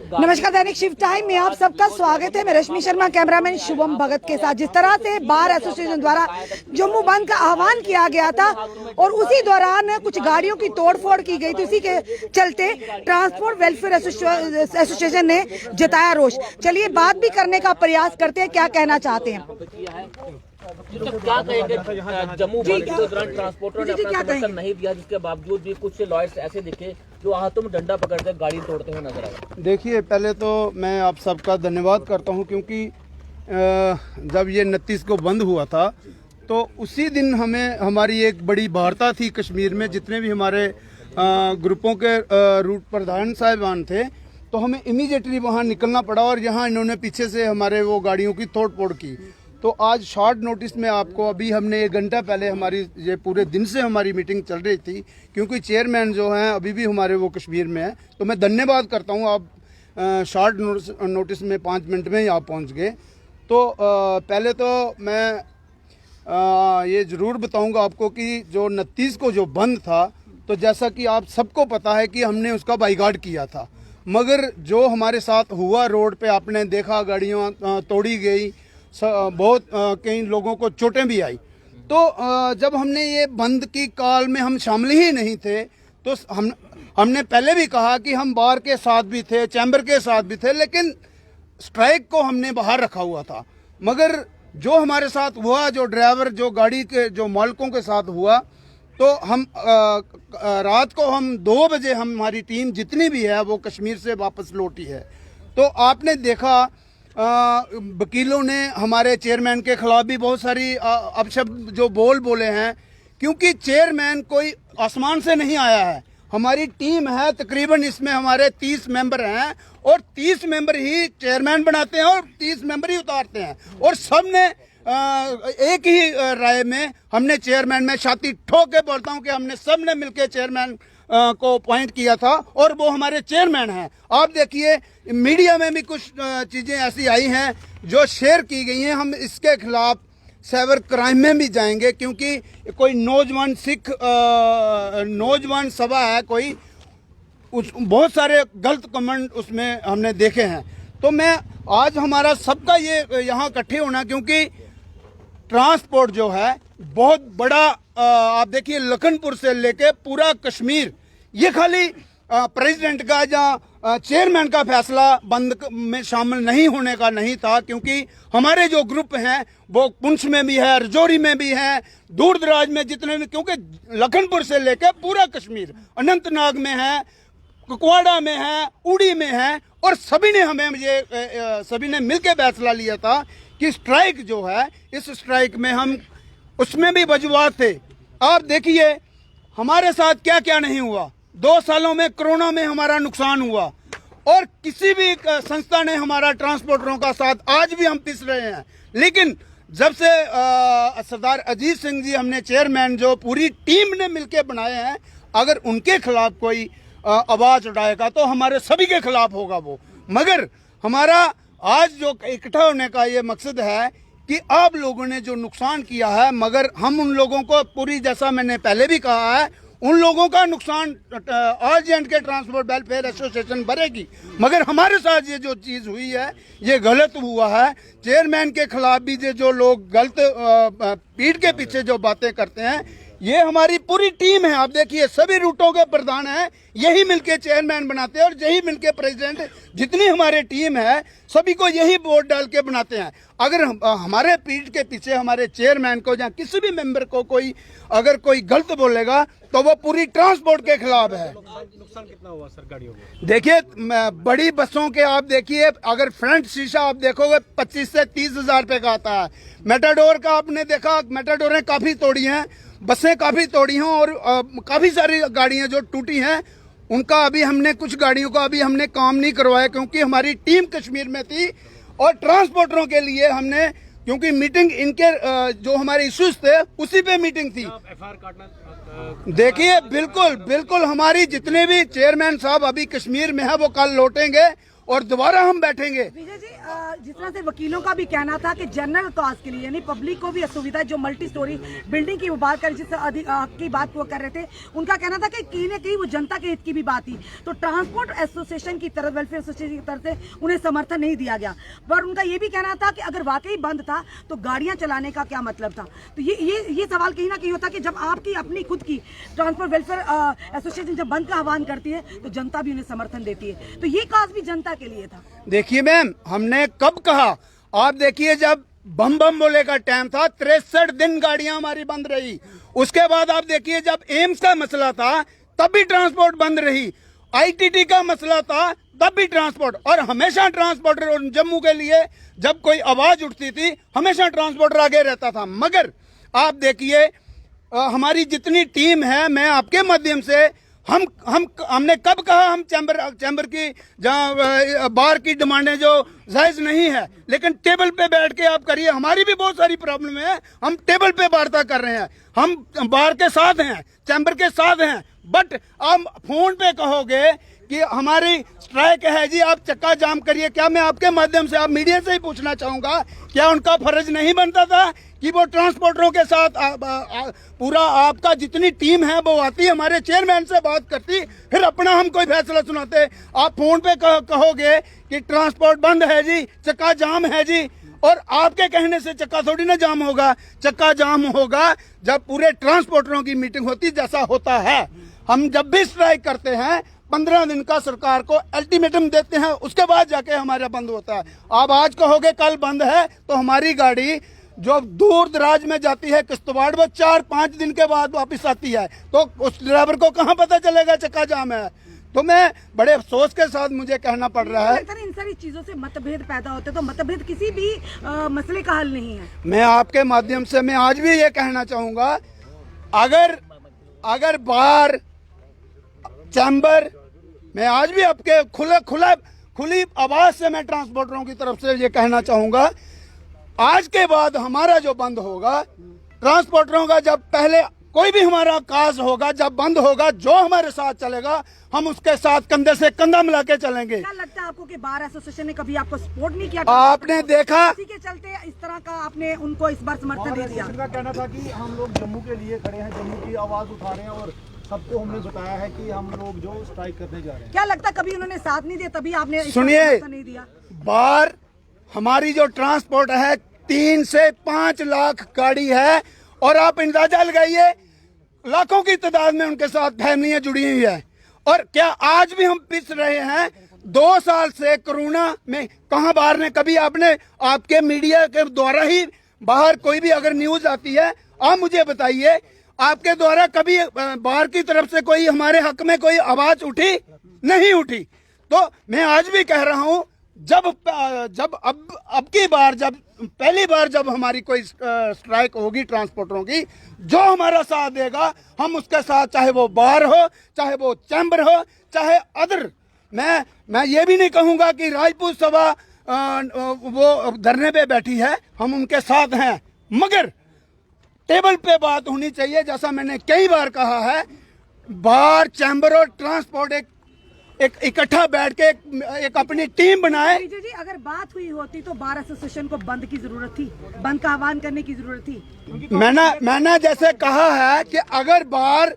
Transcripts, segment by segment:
नमस्कार, दैनिक शिव टाइम में आप सबका स्वागत है। मैं रश्मि शर्मा, कैमरामैन शुभम भगत के साथ। जिस तरह से बार एसोसिएशन द्वारा जम्मू बंद का आह्वान किया गया था और उसी दौरान कुछ गाड़ियों की तोड़फोड़ की गई थी, उसी के चलते ट्रांसपोर्ट वेलफेयर एसोसिएशन ने जताया रोष। चलिए बात भी करने का प्रयास करते हैं, क्या कहना चाहते हैं। तो क्या कहेंगे, जम्मू बंद के दौरान ट्रांसपोर्टर ने अपना समर्थन नहीं दिया, जिसके बावजूद भी कुछ लॉयर्स ऐसे दिखे जो हाथों में डंडा पकड़कर गाड़ी तोड़ते हुए नजर आए। देखिए, पहले तो मैं आप सबका धन्यवाद करता हूं, क्योंकि जब ये 29 को बंद हुआ था तो उसी दिन हमें हमारी एक बड़ी वार्ता थी कश्मीर में। जितने भी हमारे ग्रुपों के रूट प्रधान साहिबान थे, तो हमें इमीडिएटली वहां निकलना पड़ा और यहाँ इन्होंने पीछे से हमारे वो गाड़ियों की तोड़ फोड़ की। तो आज शॉर्ट नोटिस में आपको, अभी हमने 1 घंटा पहले हमारी ये पूरे दिन से हमारी मीटिंग चल रही थी, क्योंकि चेयरमैन जो हैं अभी भी हमारे वो कश्मीर में हैं। तो मैं धन्यवाद करता हूं, आप शॉर्ट नोटिस में 5 मिनट में ही आप पहुंच गए। तो पहले तो मैं ये ज़रूर बताऊंगा आपको कि जो 29 को जो बंद था, तो जैसा कि आप सबको पता है कि हमने उसका बाइकाट किया था, मगर जो हमारे साथ हुआ रोड पे आपने देखा, गाड़ियाँ तोड़ी गई, बहुत कई लोगों को चोटें भी आई। तो जब हमने ये बंद की काल में हम शामिल ही नहीं थे, तो हमने पहले भी कहा कि हम बार के साथ भी थे, चैम्बर के साथ भी थे, लेकिन स्ट्राइक को हमने बाहर रखा हुआ था। मगर जो हमारे साथ हुआ, जो ड्राइवर, जो गाड़ी के जो मालिकों के साथ हुआ, तो हम रात को हम 2 बजे हमारी टीम जितनी भी है वो कश्मीर से वापस लौटी है। तो आपने देखा वकीलों ने हमारे चेयरमैन के खिलाफ भी बहुत सारी अपशब्द जो बोले हैं, क्योंकि चेयरमैन कोई आसमान से नहीं आया है। हमारी टीम है, तकरीबन इसमें हमारे 30 मेंबर हैं और 30 मेंबर ही चेयरमैन बनाते हैं और 30 मेंबर ही उतारते हैं। और सब ने एक ही राय में हमने चेयरमैन में छाती ठोक के बोलता हूं कि हमने सब ने मिलकर चेयरमैन को अपॉइंट किया था और वो हमारे चेयरमैन हैं। आप देखिए, मीडिया में भी कुछ चीजें ऐसी आई हैं जो शेयर की गई हैं। हम इसके खिलाफ साइबर क्राइम में भी जाएंगे, क्योंकि कोई नौजवान सिख नौजवान सभा है, कोई बहुत सारे गलत कमेंट उसमें हमने देखे हैं। तो मैं आज हमारा सबका ये यहाँ इकट्ठे होना, क्योंकि ट्रांसपोर्ट जो है बहुत बड़ा, आप देखिए लखनपुर से लेके पूरा कश्मीर, ये खाली प्रेसिडेंट का या चेयरमैन का फैसला बंद में शामिल नहीं होने का नहीं था, क्योंकि हमारे जो ग्रुप हैं वो पुंछ में भी है, रजौरी में भी है, दूर दराज में जितने भी, क्योंकि लखनपुर से लेके पूरा कश्मीर, अनंतनाग में है, कुपवाड़ा में है, उड़ी में है, और सभी ने हमें सभी ने मिलकर फैसला लिया था कि स्ट्राइक जो है, इस स्ट्राइक में हम उसमें भी वजूहात थे। आप देखिए हमारे साथ क्या क्या नहीं हुआ। 2 सालों में कोरोना में हमारा नुकसान हुआ और किसी भी संस्था ने हमारा ट्रांसपोर्टरों का साथ, आज भी हम पिस रहे हैं। लेकिन जब से सरदार अजीत सिंह जी, हमने चेयरमैन जो पूरी टीम ने मिलकर बनाए हैं, अगर उनके खिलाफ कोई आवाज उठाएगा तो हमारे सभी के खिलाफ होगा वो। मगर हमारा आज जो इकट्ठा होने का ये मकसद है कि आप लोगों ने जो नुकसान किया है, मगर हम उन लोगों को पूरी, जैसा मैंने पहले भी कहा है, उन लोगों का नुकसान RJ&K के ट्रांसपोर्ट वेलफेयर एसोसिएशन भरेगी। मगर हमारे साथ ये जो चीज हुई है ये गलत हुआ है। चेयरमैन के खिलाफ भी जो लोग गलत पीठ के पीछे जो बातें करते हैं, ये हमारी पूरी टीम है। आप देखिए सभी रूटों के प्रधान हैं, यही मिलके चेयरमैन बनाते हैं और यही मिलके प्रेसिडेंट, जितनी हमारी टीम है सभी को यही वोट डाल के बनाते हैं। अगर हमारे पीठ के पीछे हमारे चेयरमैन को या किसी भी मेंबर को कोई अगर कोई गलत बोलेगा तो वो पूरी ट्रांसपोर्ट के खिलाफ है। नुकसान कितना हुआ सर गाड़ियों में? देखिए, बड़ी बसों के आप देखिए, अगर फ्रंट शीशा आप देखोगे 25 से 30 हजार रुपए का आता है। मेटाडोर का आपने देखा, मेटाडोरें काफी तोड़ी हैं, बसें काफी तोड़ी हैं और काफी सारी गाड़ियां जो टूटी हैं उनका अभी हमने, कुछ गाड़ियों का अभी हमने काम नहीं करवाया, क्योंकि हमारी टीम कश्मीर में थी और ट्रांसपोर्टरों के लिए हमने, क्योंकि मीटिंग इनके जो हमारे इश्यूज थे उसी पे मीटिंग थी। FIR काटना, देखिए बिल्कुल हमारी जितने भी चेयरमैन साहब अभी कश्मीर में है वो कल लौटेंगे और दोबारा हम बैठेंगे। विजय जी, जिस तरह से वकीलों का भी कहना था कि जनरल कॉज के लिए यानी पब्लिक को भी असुविधा, जो मल्टी स्टोरी बिल्डिंग की वो बात कर, जिस की बात वो कर रहे थे, उनका कहना था कि कहीं ना कहीं वो जनता के हित की भी बात थी। तो ट्रांसपोर्ट एसोसिएशन की तरफ, वेलफेयर एसोसिएशन की तरफ से उन्हें समर्थन नहीं दिया गया। पर उनका ये भी कहना था कि अगर वाकई बंद था तो गाड़ियां चलाने का क्या मतलब था। तो ये सवाल कहीं ना कहीं होता कि जब आपकी अपनी खुद की ट्रांसपोर्ट वेलफेयर एसोसिएशन जब बंद का आह्वान करती है तो जनता भी उन्हें समर्थन देती है। तो ये काज भी जनता के लिए था। देखिए मैम, हमने कब कहा, आप देखिए जब बम बम बोले का टाइम था 63 दिन गाड़ियां हमारी बंद रही। उसके बाद आप देखिए जब एम्स का मसला था तब भी ट्रांसपोर्ट बंद रही, आईटीटी का मसला था तब भी ट्रांसपोर्ट, और हमेशा ट्रांसपोर्टर जम्मू के लिए जब कोई आवाज उठती थी हमेशा ट्रांसपोर्टर आगे रहता था। मगर आप देखिए हमारी जितनी टीम है, मैं आपके माध्यम से हमने कब कहा हम चैम्बर की जहाँ बार की डिमांडें जो जायज नहीं है, लेकिन टेबल पे बैठ के आप करिए, हमारी भी बहुत सारी प्रॉब्लम है, हम टेबल पे वार्ता कर रहे हैं, हम बार के साथ हैं, चैम्बर के साथ हैं। बट आप फोन पे कहोगे कि हमारी स्ट्राइक है जी, आप चक्का जाम करिए। क्या मैं आपके माध्यम से, आप मीडिया से ही पूछना चाहूंगा, क्या उनका फर्ज नहीं बनता था कि वो ट्रांसपोर्टरों के साथ पूरा आपका जितनी टीम है वो आती, हमारे चेयरमैन से बात करती, फिर अपना हम कोई फैसला सुनाते। आप फोन पे कहोगे कि ट्रांसपोर्ट बंद है जी, चक्का जाम है जी, और आपके कहने से चक्का थोड़ी ना जाम होगा। चक्का जाम होगा जब पूरे ट्रांसपोर्टरों की मीटिंग होती, जैसा होता है। हम जब भी स्ट्राइक करते हैं 15 दिन का सरकार को अल्टीमेटम देते हैं, उसके बाद जाके हमारा बंद होता है। आप आज कहोगे कल बंद है, तो हमारी गाड़ी जो दूर दराज में जाती है किश्तवाड़, वो 4-5 दिन के बाद वापस आती है, तो उस ड्राइवर को कहाँ पता चलेगा चक्का जाम है। तो मैं बड़े अफसोस के साथ मुझे कहना पड़ रहा है, इन सारी चीजों से मतभेद पैदा होते, तो मतभेद किसी भी मसले का हल नहीं है। मैं आपके माध्यम से मैं आज भी ये कहना चाहूंगा, अगर बार चैम्बर, मैं आज भी आपके खुली आवाज से मैं ट्रांसपोर्टरों की तरफ से ये कहना चाहूंगा, आज के बाद हमारा जो बंद होगा ट्रांसपोर्टरों का, जब पहले कोई भी हमारा काज होगा, जब बंद होगा, जो हमारे साथ चलेगा हम उसके साथ कंधे से कंधा मिला के चलेंगे। क्या लगता है आपको कि बार एसोसिएशन ने कभी आपको सपोर्ट नहीं किया? आपने देखा, इसी के चलते इस तरह का आपने उनको इस बार समर्थन दे दिया। उनका कहना था कि हम लोग जम्मू के लिए खड़े हैं, जम्मू की आवाज उठा रहे हैं, और सबको हमने बताया है कि हम लोग जो स्ट्राइक करने जा रहे हैं। क्या लगता है कभी उन्होंने साथ नहीं दिया, तभी आपने सुनिए, नहीं दिया? बार हमारी जो ट्रांसपोर्ट है 3 से 5 लाख गाड़ी है, और आप अंदाजा लगाइए लाखों की तादाद में उनके साथ फैमिलियां जुड़ी हुई है। और क्या आज भी हम पिस रहे हैं? 2 साल से कोरोना में कहां बाहर ने, कभी आपने आपके मीडिया के द्वारा ही बाहर कोई भी अगर न्यूज आती है, आप मुझे बताइए, आपके द्वारा कभी बाहर की तरफ से कोई हमारे हक में कोई आवाज उठी? नहीं उठी। तो मैं आज भी कह रहा हूं, जब अब की बार, जब पहली बार जब हमारी कोई स्ट्राइक होगी ट्रांसपोर्टरों की, जो हमारा साथ देगा हम उसके साथ, चाहे वो बार हो, चाहे वो चैम्बर हो, चाहे अदर। मैं ये भी नहीं कहूंगा कि राजपूत सभा वो धरने पे बैठी है, हम उनके साथ हैं, मगर टेबल पे बात होनी चाहिए। जैसा मैंने कई बार कहा है, बार, चैम्बर और ट्रांसपोर्ट एक इकट्ठा बैठ के एक अपनी टीम बनाए। जी, अगर बात हुई होती तो बार एसोसिएशन को बंद की जरूरत थी, बंद का आह्वान करने की जरूरत थी। मैंने जैसे कहा है कि अगर बार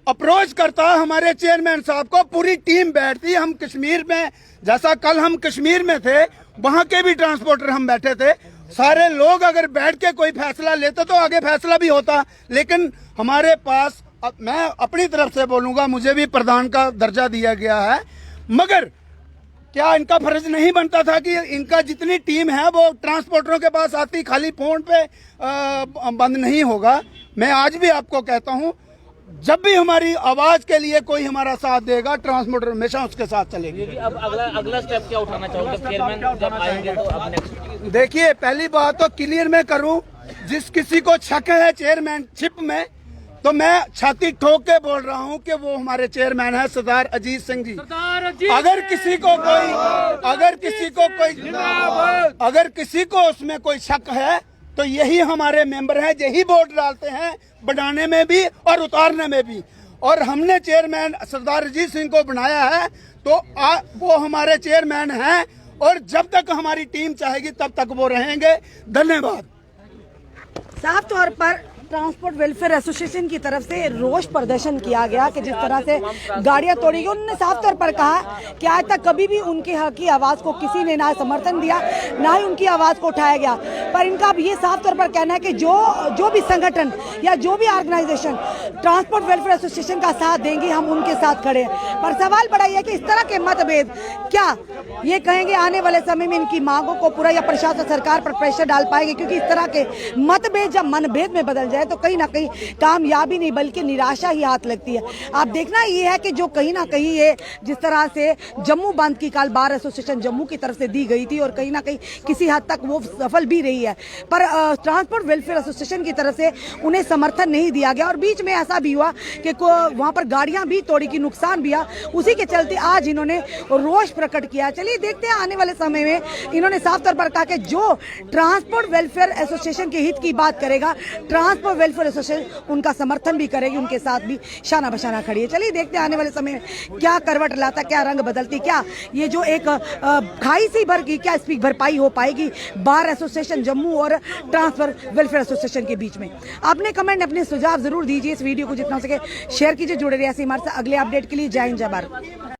अप्रोच करता हमारे चेयरमैन साहब को, पूरी टीम बैठती। हम कश्मीर में, जैसा कल हम कश्मीर में थे, वहां के भी ट्रांसपोर्टर हम बैठे थे, सारे लोग अगर बैठ के कोई फैसला लेते तो आगे फैसला भी होता। लेकिन हमारे पास, मैं अपनी तरफ से बोलूंगा, मुझे भी प्रधान का दर्जा दिया गया है, मगर क्या इनका फर्ज नहीं बनता था कि इनका जितनी टीम है वो ट्रांसपोर्टरों के पास आती? खाली फोन पे बंद नहीं होगा। मैं आज भी आपको कहता हूं, जब भी हमारी आवाज के लिए कोई हमारा साथ देगा, ट्रांसपोर्टर हमेशा उसके साथ चलेंगे। अब अगला स्टेप क्या उठाना चाहोगे? चेयरमैन जब आएंगे तो अब नेक्स्ट? देखिए, पहली बात तो क्लियर मैं करूं, जिस किसी को शक है चेयरमैनशिप में, तो मैं छाती ठोक के बोल रहा हूं कि वो हमारे चेयरमैन है सरदार अजीत सिंह जी। अगर किसी को उसमें कोई शक है तो यही हमारे मेंबर हैं, यही वोट डालते हैं, बढ़ाने में भी और उतारने में भी। और हमने चेयरमैन सरदार अजीत सिंह को बनाया है, तो वो हमारे चेयरमैन हैं, और जब तक हमारी टीम चाहेगी तब तक वो रहेंगे। धन्यवाद। साफ तौर पर ट्रांसपोर्ट वेलफेयर एसोसिएशन की तरफ से रोष प्रदर्शन किया गया कि जिस तरह से गाड़ियां तोड़ी गई। उन्होंने साफ तौर पर कहा कि आज तक कभी भी उनके हक की आवाज को किसी ने ना समर्थन दिया, ना ही उनकी आवाज को उठाया गया। पर इनका अब ये साफ तौर पर कहना है कि जो भी संगठन या जो भी ऑर्गेनाइजेशन ट्रांसपोर्ट वेलफेयर एसोसिएशन का साथ देंगे, हम उनके साथ खड़े हैं। पर सवाल बड़ा यह है कि इस तरह के मतभेद क्या ये कहेंगे आने वाले समय में इनकी मांगों को पूरा या प्रशासन सरकार पर प्रेशर डाल पाएंगे? क्योंकि इस तरह के मतभेद जब मनभेद में बदल जाए तो कहीं ना कहीं कामयाबी नहीं बल्कि निराशा ही हाथ लगती है। आप देखना ये है कि जो कहीं ना कहीं ये जिस तरह से जम्मू बंद की कल बार एसोसिएशन जम्मू की तरफ से दी गई थी और कहीं ना कहीं किसी हद तक वो सफल भी रही है, पर ट्रांसपोर्ट वेलफेयर एसोसिएशन की तरफ से उन्हें समर्थन नहीं दिया गया और बीच में ऐसा भी हुआ कि वहां पर गाड़ियां भी तोड़ी की नुकसान भी हुआ। उसी के चलते आज इन्होंने रोष प्रकट किया। चलिए देखते हैं आने वाले समय में। इन्होंने साफ तौर पर कहा कि जो ट्रांसपोर्ट वेलफेयर एसोसिएशन के हित की बात करेगा, ट्रांसपोर्ट वेलफेयर एसोसिएशन उनका समर्थन भी करेगी, उनके साथ भी शाना बशाना खड़ी है। चलिए देखते हैं आने वाले समय में क्या करवट लाता, क्या रंग बदलती, क्या ये जो एक खाई सी भर की क्या इसकी भरपाई हो पाएगी बार एसोसिएशन जम्मू और ट्रांसपोर्ट वेलफेयर एसोसिएशन के बीच में। आपने कमेंट अपने सुझाव जरूर दीजिए। इस वीडियो को जितना हो सके शेयर कीजिए। जुड़े रहिए ऐसे हमारे साथ अगले अपडेट के लिए। जय हिंद, जय भारत।